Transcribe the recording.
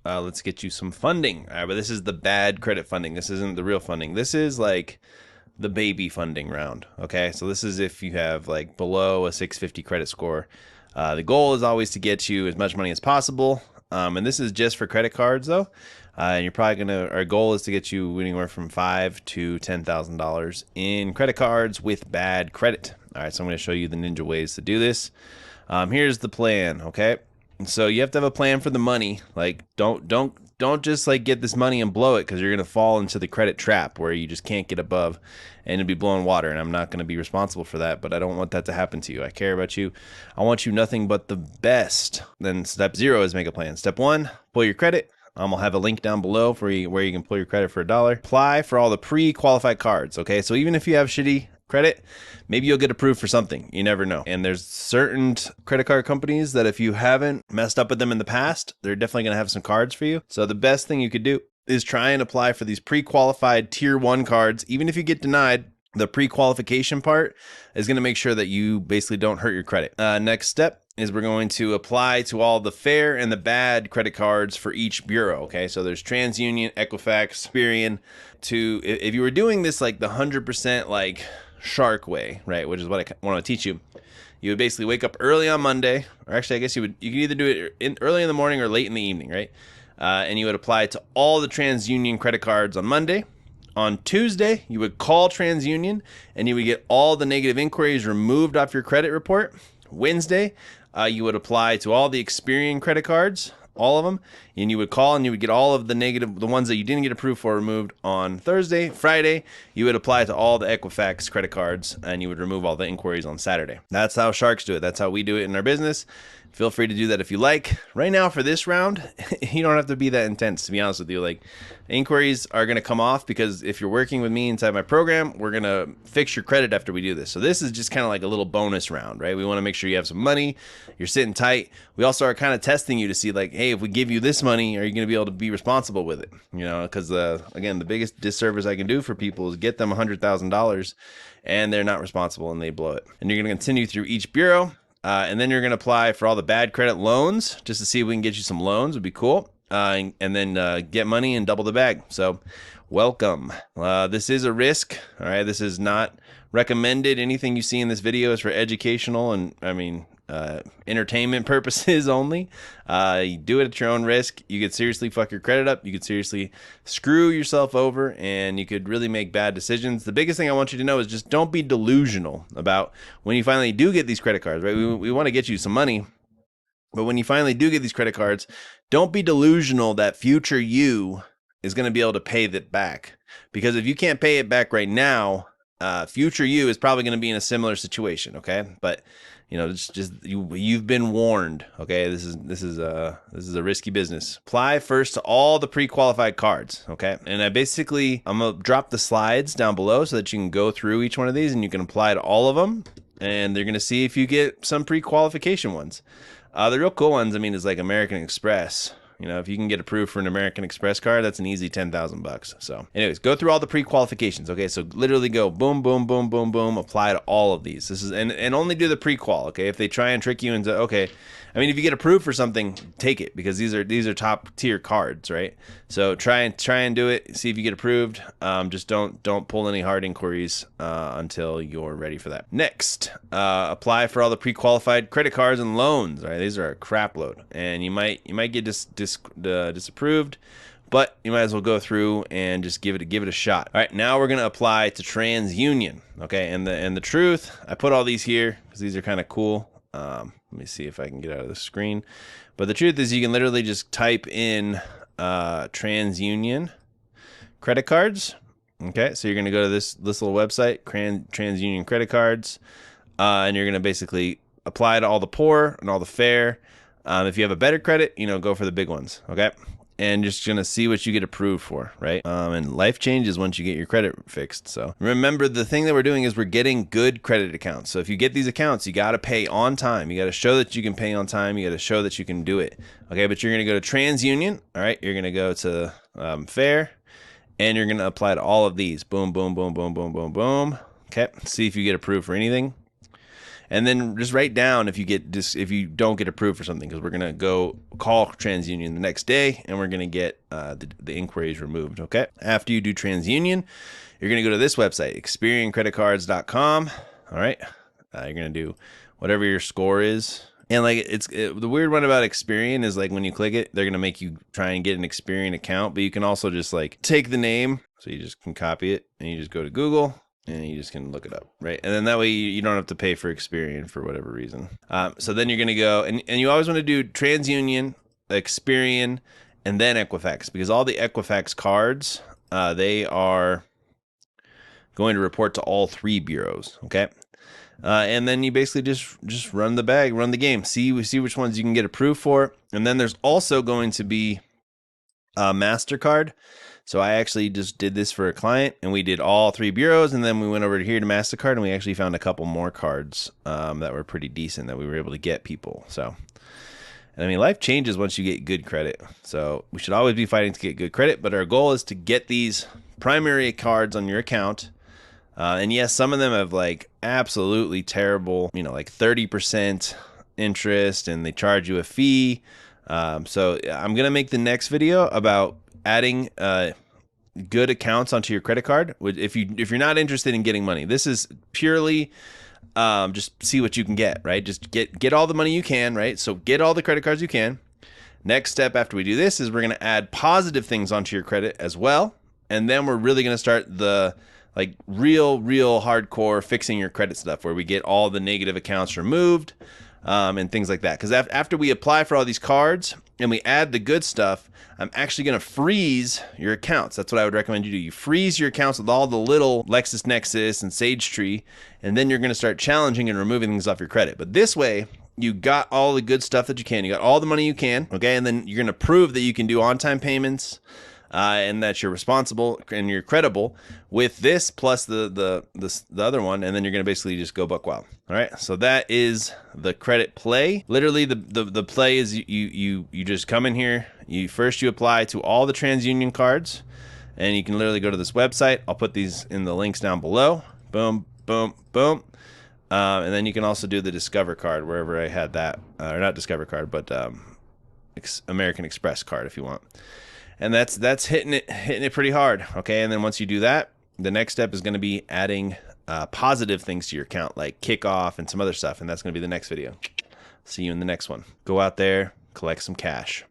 Let's get you some funding. All right, but this is the bad credit funding. This isn't the real funding. This is like the baby funding round. Okay, so this is if you have like below a 650 credit score. The goal is always to get you as much money as possible. And this is just for credit cards though. And you're probably gonna. Our goal is to get you anywhere from $5,000 to $10,000 in credit cards with bad credit. All right, so I'm going to show you the ninja ways to do this. Here's the plan. Okay, so you have to have a plan for the money. Like don't just like get this money and blow it, because you're gonna fall into the credit trap where you just can't get above and you'll be blowing water. And I'm not gonna be responsible for that, but I don't want that to happen to you. I care about you. I want you nothing but the best. Then step 0 is make a plan. Step 1, pull your credit. I'll have a link down below for where you can pull your credit for $1. Apply for all the pre-qualified cards. Okay, so even if you have shitty credit, maybe you'll get approved for something. You never know. And there's certain credit card companies that if you haven't messed up with them in the past, they're definitely going to have some cards for you. So the best thing you could do is try and apply for these pre-qualified tier 1 cards. Even if you get denied, the pre-qualification part is going to make sure that you basically don't hurt your credit. Next step is we're going to apply to all the fair and the bad credit cards for each bureau. Okay, so there's TransUnion, Equifax, Experian. If you were doing this like the 100% like shark way, right, which is what I want to teach you, you would basically wake up early on Monday, or actually I guess you could either do it early in the morning or late in the evening, right? And you would apply to all the TransUnion credit cards on Monday. On Tuesday, you would call TransUnion and you would get all the negative inquiries removed off your credit report. Wednesday, you would apply to all the Experian credit cards, all of them, and you would call and you would get all of the ones that you didn't get approved for, removed on Thursday. Friday, you would apply to all the Equifax credit cards and you would remove all the inquiries on Saturday. That's how sharks do it. That's how we do it in our business. Feel free to do that if you like. Right now for this round, you don't have to be that intense, to be honest with you. Like, inquiries are going to come off because if you're working with me inside my program, we're going to fix your credit after we do this. So this is just kind of like a little bonus round, right? We want to make sure you have some money, you're sitting tight. We also are kind of testing you to see like, hey, if we give you this money, are you going to be able to be responsible with it? You know, because again, the biggest disservice I can do for people is get them $100,000 and they're not responsible and they blow it. And you're going to continue through each bureau. And then you're going to apply for all the bad credit loans just to see if we can get you some loans. Would be cool. And then get money and double the bag. So welcome. This is a risk. All right. This is not recommended. Anything you see in this video is for educational and entertainment purposes only. You do it at your own risk. You could seriously fuck your credit up. You could seriously screw yourself over and you could really make bad decisions. The biggest thing I want you to know is just don't be delusional about when you finally do get these credit cards, right? We want to get you some money, but when you finally do get these credit cards, don't be delusional that future you is going to be able to pay that back. Because if you can't pay it back right now, future you is probably going to be in a similar situation. Okay. But you know, it's just you've been warned. Okay, this is a risky business. Apply first to all the pre-qualified cards. Okay, and I'm gonna drop the slides down below so that you can go through each one of these and you can apply to all of them. And they're gonna see if you get some pre-qualification ones. The real cool ones, I mean, is like American Express. You know, if you can get approved for an American Express card, that's an easy $10,000. So anyways, go through all the pre-qualifications. Okay, so literally go boom, boom, boom, boom, boom, apply to all of these. This is and only do the pre-qual. Okay, if they try and trick you into, okay, I mean, if you get approved for something, take it, because these are top tier cards, right? So try and do it. See if you get approved. Just don't pull any hard inquiries until you're ready for that. Next, apply for all the pre-qualified credit cards and loans. Right, these are a crap load, and you might get disapproved, but you might as well go through and just give it a shot. All right, now we're gonna apply to TransUnion. Okay, and the truth, I put all these here because these are kind of cool. Let me see if I can get out of the screen. But the truth is you can literally just type in TransUnion credit cards. Okay, so you're going to go to this little website, TransUnion credit cards, and you're going to basically apply to all the poor and all the fair. If you have a better credit, go for the big ones. Okay, and just going to see what you get approved for, right? And life changes once you get your credit fixed. So remember, the thing that we're doing is we're getting good credit accounts. So if you get these accounts, you got to pay on time. You got to show that you can pay on time. You got to show that you can do it. Okay, but you're going to go to TransUnion. All right, you're going to go to Fair, and you're going to apply to all of these. Boom, boom, boom, boom, boom, boom, boom. Okay, see if you get approved for anything. And then just write down if you don't get approved for something, because we're gonna go call TransUnion the next day and we're gonna get the inquiries removed. Okay. After you do TransUnion, you're gonna go to this website, ExperianCreditCards.com. All right. You're gonna do whatever your score is. And like the weird one about Experian is like when you click it, they're gonna make you try and get an Experian account, but you can also just like take the name, so you just can copy it and you just go to Google and you just can look it up, right? And then that way you don't have to pay for Experian for whatever reason. So then you're gonna go and you always want to do TransUnion, Experian, and then Equifax, because all the Equifax cards they are going to report to all three bureaus. Okay. And then you basically just run the game, see which ones you can get approved for. And then there's also going to be a MasterCard. So I actually just did this for a client, and we did all three bureaus, and then we went over here to MasterCard, and we actually found a couple more cards that were pretty decent that we were able to get people. So, and I mean, life changes once you get good credit. So we should always be fighting to get good credit, but our goal is to get these primary cards on your account. And yes, some of them have like absolutely terrible, like 30% interest, and they charge you a fee. So I'm going to make the next video about adding good accounts onto your credit card. If you're not interested in getting money, this is purely just see what you can get, right? Just get all the money you can, right? So get all the credit cards you can. Next step after we do this is we're going to add positive things onto your credit as well. And then we're really going to start the like real hardcore fixing your credit stuff, where we get all the negative accounts removed and things like that. Because after we apply for all these cards and we add the good stuff, I'm actually going to freeze your accounts. That's what I would recommend you do. You freeze your accounts with all the little LexisNexis and SageTree, and then you're going to start challenging and removing things off your credit. But this way, you got all the good stuff that you can. You got all the money you can, okay? And then you're going to prove that you can do on-time payments, and that you're responsible and you're credible with this plus the other one, and then you're gonna basically just go buck wild. All right, so that is the credit play. Literally, the play is you just come in here. You apply to all the TransUnion cards, and you can literally go to this website. I'll put these in the links down below. Boom, boom, boom. And then you can also do the Discover card wherever I had that, or not Discover card, but American Express card if you want. And that's hitting it pretty hard, okay? And then once you do that, the next step is going to be adding positive things to your account, like kickoff and some other stuff, and that's going to be the next video. See you in the next one. Go out there, collect some cash.